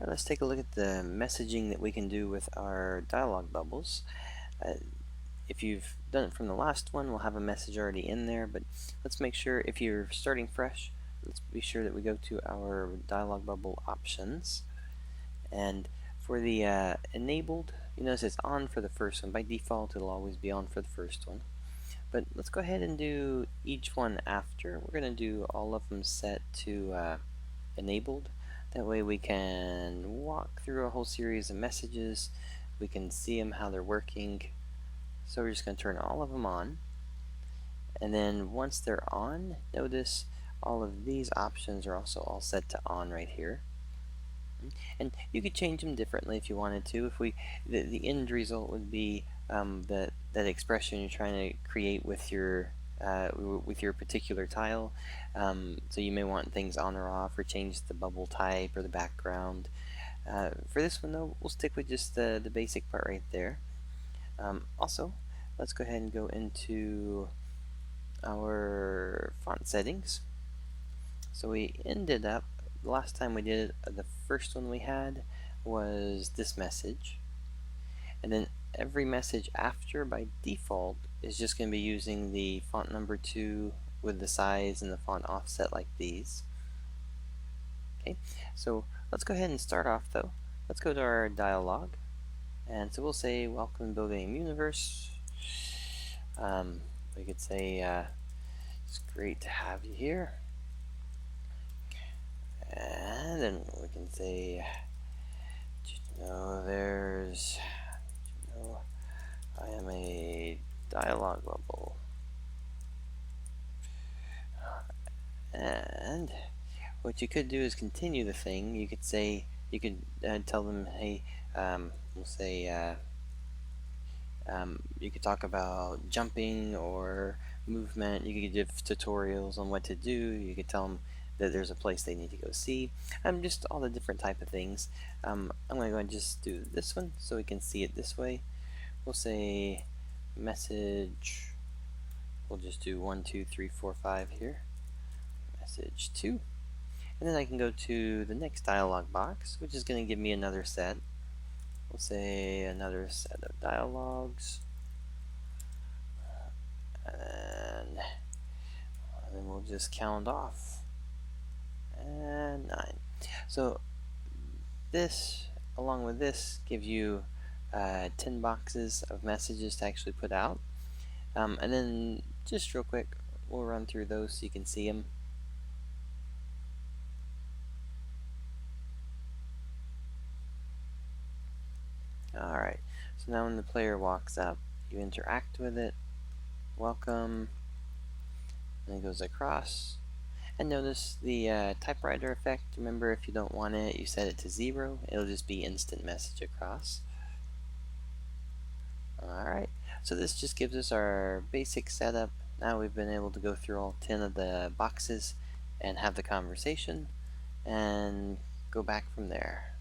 Alright, let's take a look at the messaging that we can do with our dialog bubbles. Uh, if you've done it from the last one, we'll have a message already in there, but let's make sure if you're starting fresh, let's be sure that we go to our dialog bubble options. And for the enabled, you notice it's on for the first one. By default, it'll always be on for the first one. But let's go ahead and do each one after. We're going to do all of them set to enabled. That way we can walk through a whole series of messages. We can see them, how they're working. So we're just going to turn all of them on. And then once they're on, notice all of these options are also all set to on right here. And you could change them differently if you wanted to. If the end result would be that expression you're trying to create with your particular tile. So you may want things on or off, or change the bubble type or the background. For this one though, we'll stick with just the basic part right there. Also, let's go ahead and go into our font settings. So we ended up, the last time we did it, the first one we had was this message. And then every message after, by default, is just going to be using the font number 2 with the size and the font offset like these. Okay, so let's go ahead and start off though. Let's go to our dialog. And so we'll say, welcome to Build Game Universe. We could say, it's great to have you here. And then we can say, I am a dialog bubble. And what you could do is continue the thing. You could say, you could tell them, hey, we'll say, you could talk about jumping or movement. You could give tutorials on what to do. You could tell them that there's a place they need to go see. Just all the different type of things. I'm going to go and just do this one so we can see it this way. We'll say message. We'll just do 1, 2, 3, 4, 5 here. Message 2. And then I can go to the next dialog box, which is going to give me another set. We'll say another set of dialogues. And then we'll just count off. And 9. So this, along with this, gives you 10 boxes of messages to actually put out. And then just real quick, we'll run through those so you can see them. Alright, so now when the player walks up, you interact with it, welcome, and it goes across. And notice the typewriter effect. Remember, if you don't want it, you set it to 0. It'll just be instant message across. Alright, so this just gives us our basic setup. Now we've been able to go through all 10 of the boxes and have the conversation and go back from there.